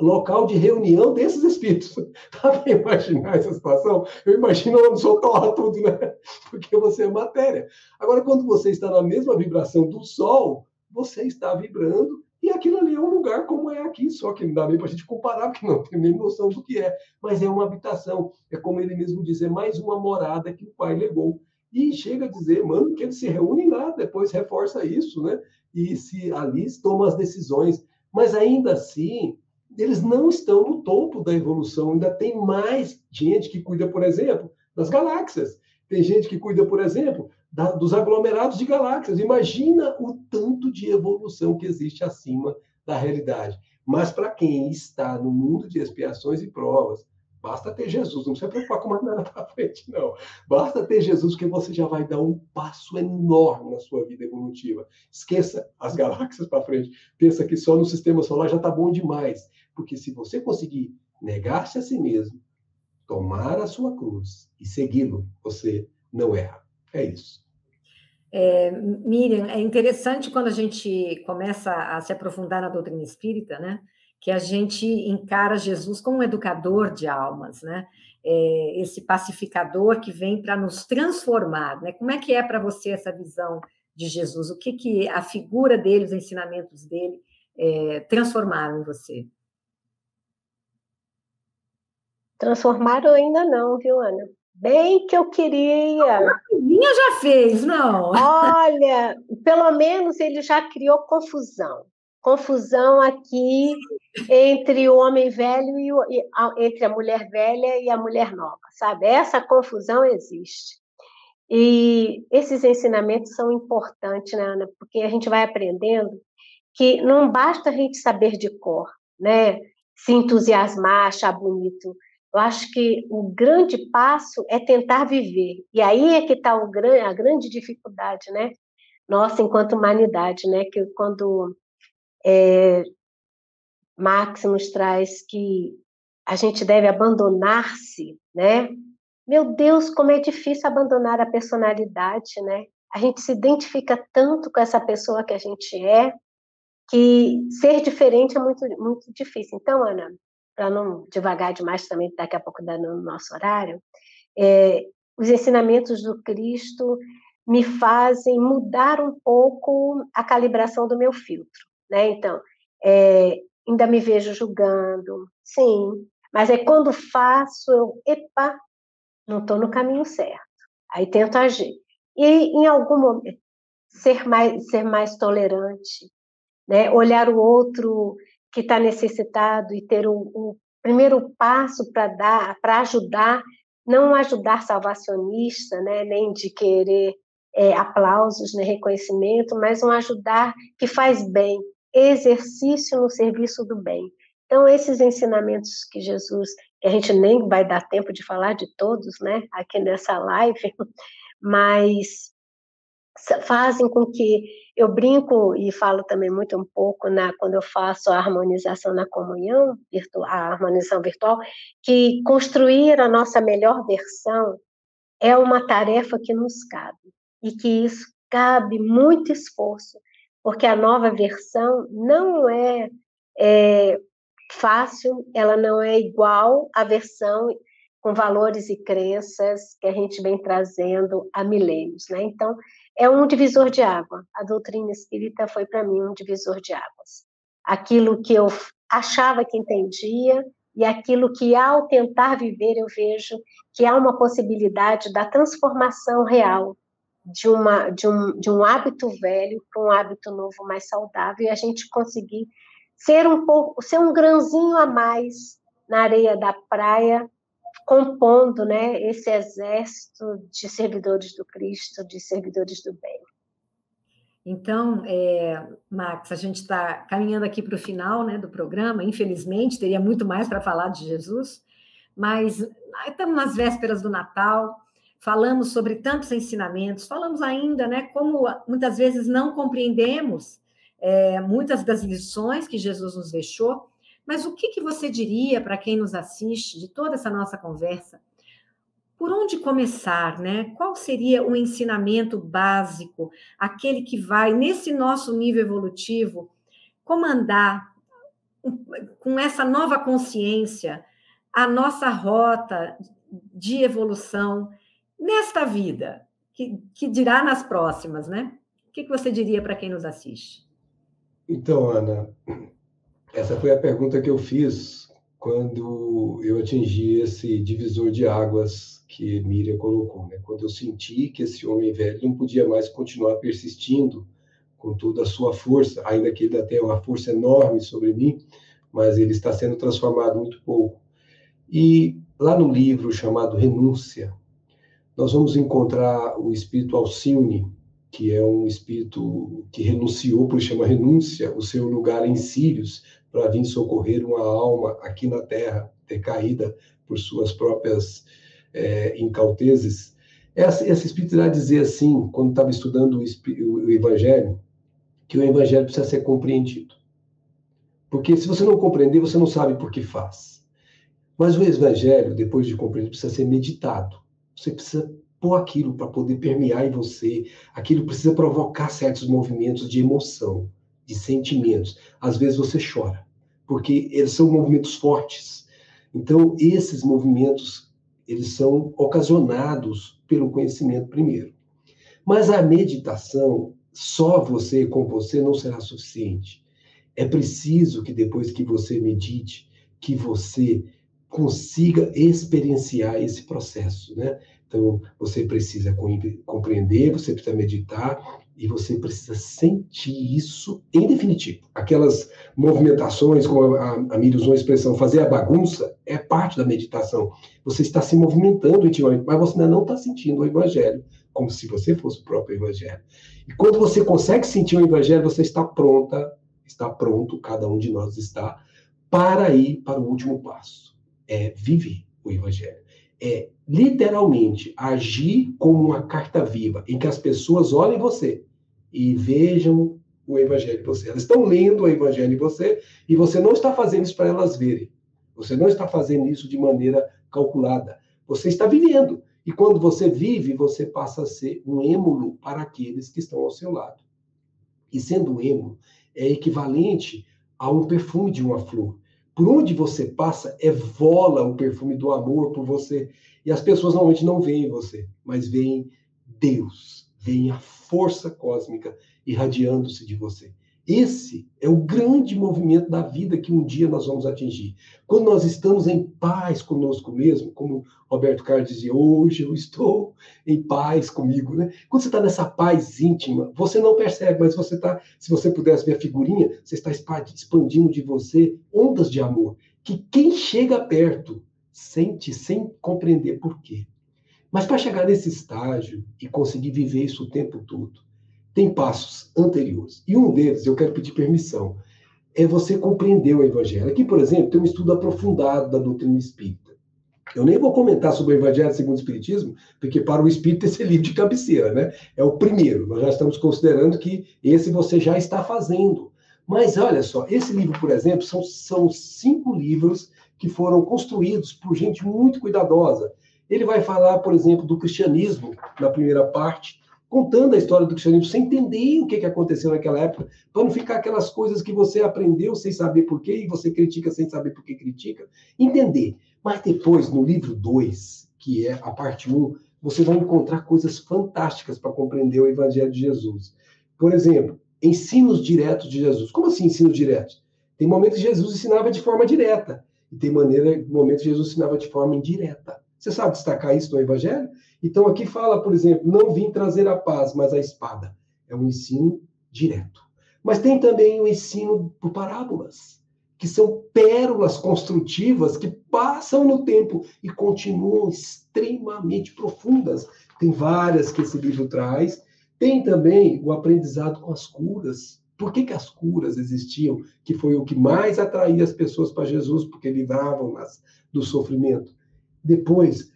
o local de reunião desses espíritos. Dá para imaginar essa situação? Eu imagino onde o Sol torra tudo, né? Porque você é matéria. Agora, quando você está na mesma vibração do Sol, você está vibrando e aquilo ali é um lugar como é aqui, só que não dá nem para a gente comparar, porque não tem nem noção do que é. Mas é uma habitação. É como ele mesmo diz, é mais uma morada que o Pai legou. E chega a dizer, mano, que eles se reúnem lá, depois reforça isso, né? E se ali tomam as decisões. Mas ainda assim, eles não estão no topo da evolução. Ainda tem mais gente que cuida, por exemplo, das galáxias. Tem gente que cuida, por exemplo, dos aglomerados de galáxias. Imagina o tanto de evolução que existe acima da realidade. Mas para quem está no mundo de expiações e provas, basta ter Jesus, não precisa preocupar com mais nada para frente, não. Basta ter Jesus que você já vai dar um passo enorme na sua vida evolutiva. Esqueça as galáxias para frente. Pensa que só no sistema solar já está bom demais. Porque se você conseguir negar-se a si mesmo, tomar a sua cruz e segui-lo, você não erra. É isso. Miriam, é interessante quando a gente começa a se aprofundar na doutrina espírita, né? Que a gente encara Jesus como um educador de almas, né? Esse pacificador que vem para nos transformar, né? Como é que é para você essa visão de Jesus? O que a figura dele, os ensinamentos dele transformaram em você? Transformaram ainda não, viu, Ana? Bem que eu queria. Minha já fez, não? Olha, pelo menos ele já criou confusão. Confusão aqui entre o homem velho entre a mulher velha e a mulher nova, sabe? Essa confusão existe. E esses ensinamentos são importantes, né, Ana? Porque a gente vai aprendendo que não basta a gente saber de cor, né? Se entusiasmar, achar bonito. Eu acho que o grande passo é tentar viver. E aí é que está a grande dificuldade, né? Nossa, enquanto humanidade, né? Que quando Marx nos traz que a gente deve abandonar-se, né? Meu Deus, como é difícil abandonar a personalidade, né? a gente se identifica tanto com essa pessoa que a gente é, que ser diferente é muito, muito difícil. Então, Ana, para não devagar demais também, daqui a pouco dando no nosso horário, os ensinamentos do Cristo me fazem mudar um pouco a calibração do meu filtro, né? Então, ainda me vejo julgando, sim, mas quando faço, epa, não estou no caminho certo. Aí tento agir. E, em algum momento, ser mais tolerante, né? Olhar o outro que está necessitado e ter o primeiro passo para ajudar, não ajudar salvacionista, né? Nem de querer aplausos, nem reconhecimento, mas um ajudar que faz bem, exercício no serviço do bem. Então, esses ensinamentos que Jesus, que a gente nem vai dar tempo de falar de todos, né? Aqui nessa live, mas fazem com que eu brinco e falo também muito um pouco quando eu faço a harmonização na comunhão, a harmonização virtual, que construir a nossa melhor versão é uma tarefa que nos cabe, e que isso cabe muito esforço, porque a nova versão não é fácil, ela não é igual à versão com valores e crenças que a gente vem trazendo há milênios, né? Então, é um divisor de água. A doutrina espírita foi, para mim, um divisor de águas. Aquilo que eu achava que entendia e aquilo que, ao tentar viver, eu vejo que há uma possibilidade da transformação real de um hábito velho para um hábito novo mais saudável, e a gente conseguir ser um grãozinho a mais na areia da praia, compondo, né, esse exército de servidores do Cristo, de servidores do bem. Então, Max, a gente está caminhando aqui para o final, né, do programa. Infelizmente, teria muito mais para falar de Jesus, mas estamos nas vésperas do Natal, falamos sobre tantos ensinamentos, falamos ainda, né, como muitas vezes não compreendemos muitas das lições que Jesus nos deixou. Mas o que você diria para quem nos assiste de toda essa nossa conversa? Por onde começar, né? Qual seria o ensinamento básico, aquele que vai, nesse nosso nível evolutivo, comandar com essa nova consciência a nossa rota de evolução nesta vida, que dirá nas próximas, né? O que você diria para quem nos assiste? Então, Ana, essa foi a pergunta que eu fiz quando eu atingi esse divisor de águas que Miriam colocou, né? Quando eu senti que esse homem velho não podia mais continuar persistindo com toda a sua força, ainda que ele ainda tenha uma força enorme sobre mim, mas ele está sendo transformado muito pouco. E lá no livro chamado Renúncia, nós vamos encontrar o espírito Alcione, que é um espírito que renunciou, por isso chama renúncia, o seu lugar em Sírios, para vir socorrer uma alma aqui na Terra, decaída por suas próprias incautezes. Esse espírito irá dizer assim, quando estava estudando o Evangelho, que o Evangelho precisa ser compreendido. Porque se você não compreender, você não sabe por que faz. Mas o Evangelho, depois de compreender, precisa ser meditado. Você precisa pôr aquilo para poder permear em você, aquilo precisa provocar certos movimentos de emoção, de sentimentos. Às vezes você chora, porque eles são movimentos fortes. Então, esses movimentos, eles são ocasionados pelo conhecimento primeiro. Mas a meditação, só você com você não será suficiente. É preciso que depois que você medite, que você consiga experienciar esse processo, né? Então, você precisa compreender, você precisa meditar e você precisa sentir isso em definitivo. Aquelas movimentações, como a Miriam usou a expressão, fazer a bagunça, é parte da meditação. Você está se movimentando intimamente, mas você ainda não está sentindo o Evangelho, como se você fosse o próprio Evangelho. E quando você consegue sentir o Evangelho, você está pronto, cada um de nós está, para ir para o último passo. É viver o Evangelho. É literalmente agir como uma carta viva, em que as pessoas olhem você e vejam o Evangelho em você. Elas estão lendo o Evangelho em você e você não está fazendo isso para elas verem. Você não está fazendo isso de maneira calculada. Você está vivendo. E quando você vive, você passa a ser um êmulo para aqueles que estão ao seu lado. E sendo um êmulo, é equivalente a um perfume de uma flor. Por onde você passa, evola o perfume do amor por você. E as pessoas normalmente não veem você, mas veem Deus, veem a força cósmica irradiando-se de você. Esse é o grande movimento da vida que um dia nós vamos atingir. Quando nós estamos em paz conosco mesmo, como Roberto Carlos dizia, hoje eu estou em paz comigo, né? Quando você está nessa paz íntima, você não percebe, mas você está, se você pudesse ver a figurinha, você está expandindo de você ondas de amor, que quem chega perto sente sem compreender por quê. Mas para chegar nesse estágio e conseguir viver isso o tempo todo, tem passos anteriores. E um deles, eu quero pedir permissão, é você compreender o Evangelho. Aqui, por exemplo, tem um estudo aprofundado da doutrina espírita. Eu nem vou comentar sobre o Evangelho segundo o Espiritismo, porque para o espírita esse é livro de cabeceira, né? É o primeiro. Nós já estamos considerando que esse você já está fazendo. Mas olha só, esse livro, por exemplo, são 5 livros que foram construídos por gente muito cuidadosa. Ele vai falar, por exemplo, do cristianismo, na primeira parte, contando a história do cristianismo, sem entender o que aconteceu naquela época, para não ficar aquelas coisas que você aprendeu sem saber por quê, e você critica sem saber por que critica. Entender. Mas depois, no livro 2, que é a parte 1, você vai encontrar coisas fantásticas para compreender o Evangelho de Jesus. Por exemplo, ensinos diretos de Jesus. Como assim ensinos diretos? Tem momentos que Jesus ensinava de forma direta, e tem momentos que Jesus ensinava de forma indireta. Você sabe destacar isso no Evangelho? Então, aqui fala, por exemplo, não vim trazer a paz, mas a espada. É um ensino direto. Mas tem também o ensino por parábolas, que são pérolas construtivas que passam no tempo e continuam extremamente profundas. Tem várias que esse livro traz. Tem também o aprendizado com as curas. Por que as curas existiam? Que foi o que mais atraía as pessoas para Jesus, porque livravam-nas do sofrimento. Depois,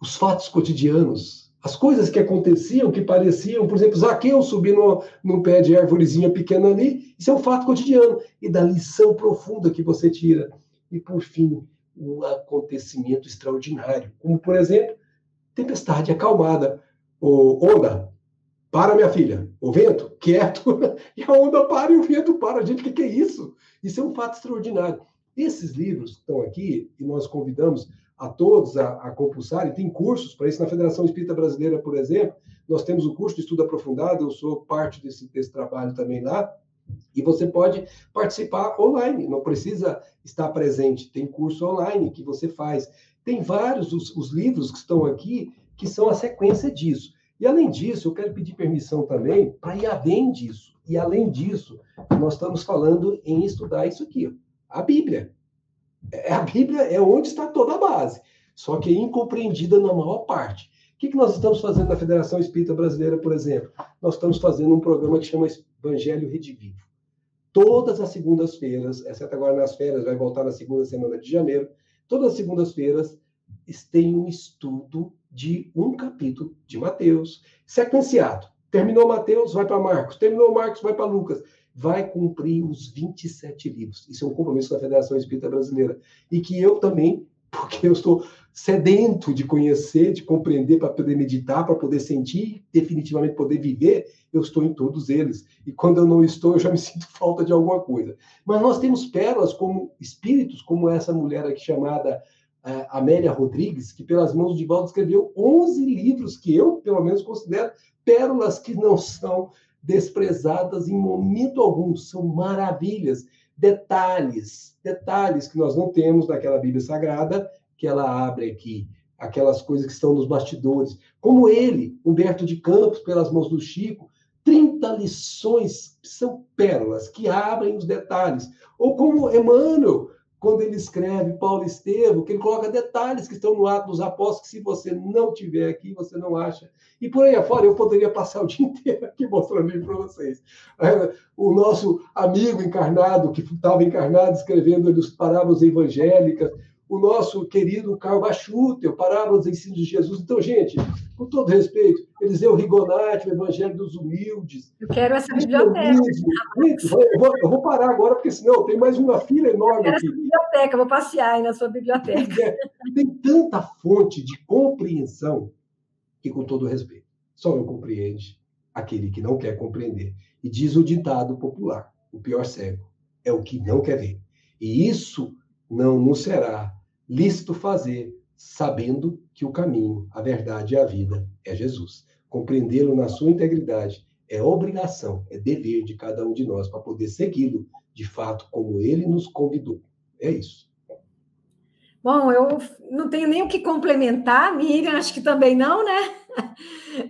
os fatos cotidianos, as coisas que aconteciam, que pareciam, por exemplo, Zaqueu subir num pé de árvorezinha pequena ali, isso é um fato cotidiano, e da lição profunda que você tira. E, por fim, um acontecimento extraordinário, como, por exemplo, tempestade acalmada. Onda, para, minha filha. O vento, quieto, e a onda para e o vento para. Gente, o que é isso? Isso é um fato extraordinário. Esses livros estão aqui, e nós convidamos a todos a compulsarem. Tem cursos para isso na Federação Espírita Brasileira, por exemplo. Nós temos o curso de estudo aprofundado, eu sou parte desse trabalho também lá, e você pode participar online, não precisa estar presente. Tem curso online que você faz. Tem vários, os livros que estão aqui, que são a sequência disso. E, além disso, eu quero pedir permissão também para ir além disso. E, além disso, nós estamos falando em estudar isso aqui, a Bíblia. A Bíblia é onde está toda a base, só que é incompreendida na maior parte. O que nós estamos fazendo na Federação Espírita Brasileira, por exemplo? Nós estamos fazendo um programa que chama Evangelho Redivivo. Todas as segundas-feiras, exceto agora nas férias, vai voltar na segunda semana de janeiro, todas as segundas-feiras tem um estudo de um capítulo de Mateus, sequenciado. Terminou Mateus, vai para Marcos. Terminou Marcos, vai para Lucas. Vai cumprir os 27 livros. Isso é um compromisso da Federação Espírita Brasileira. E que eu também, porque eu estou sedento de conhecer, de compreender, para poder meditar, para poder sentir, definitivamente poder viver, eu estou em todos eles. E quando eu não estou, eu já me sinto falta de alguma coisa. Mas nós temos pérolas como espíritos, como essa mulher aqui chamada Amélia Rodrigues, que pelas mãos de Valdo escreveu 11 livros que eu, pelo menos, considero pérolas que não são desprezadas em momento algum, são maravilhas, detalhes que nós não temos naquela Bíblia Sagrada, que ela abre aqui, aquelas coisas que estão nos bastidores, como ele, Humberto de Campos, pelas mãos do Chico, 30 lições são pérolas que abrem os detalhes, ou como Emmanuel, quando ele escreve Paulo Estevam, que ele coloca detalhes que estão no Atos dos Apóstolos, que se você não tiver aqui, você não acha. E por aí afora, eu poderia passar o dia inteiro aqui mostrando isso para vocês. O nosso amigo encarnado, que estava encarnado, escrevendo as parábolas evangélicas, o nosso querido Karl Bachuter, Parábolas e Ensinos de Jesus. Então, gente, com todo respeito, Eliseu Rigonati, o Evangelho dos Humildes. Eu quero essa biblioteca. Eu vou parar agora, porque senão tem mais uma fila enorme aqui. Essa biblioteca, eu vou passear aí na sua biblioteca. Tem tanta fonte de compreensão que, com todo respeito, só não compreende aquele que não quer compreender. E diz o ditado popular, o pior cego é o que não quer ver. E isso não nos será lícito fazer, sabendo que o caminho, a verdade e a vida é Jesus. Compreendê-lo na sua integridade é obrigação, é dever de cada um de nós para poder segui-lo, de fato, como ele nos convidou. É isso. Bom, eu não tenho nem o que complementar, Miriam, acho que também não, né?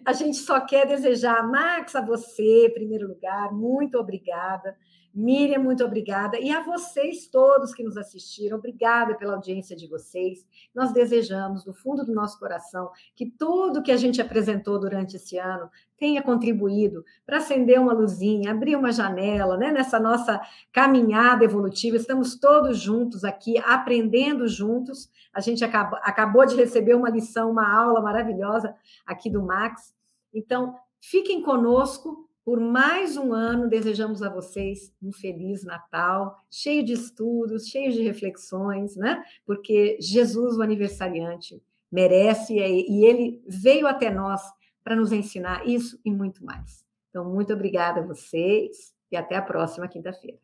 A gente só quer desejar, Max, a você, em primeiro lugar, muito obrigada. Miriam, muito obrigada. E a vocês todos que nos assistiram, obrigada pela audiência de vocês. Nós desejamos, do fundo do nosso coração, que tudo que a gente apresentou durante esse ano tenha contribuído para acender uma luzinha, abrir uma janela, né? Nessa nossa caminhada evolutiva. Estamos todos juntos aqui, aprendendo juntos. A gente acabou de receber uma lição, uma aula maravilhosa aqui do Max. Então, fiquem conosco por mais um ano. Desejamos a vocês um feliz Natal, cheio de estudos, cheio de reflexões, né? Porque Jesus, o aniversariante, merece e ele veio até nós para nos ensinar isso e muito mais. Então, muito obrigada a vocês e até a próxima quinta-feira.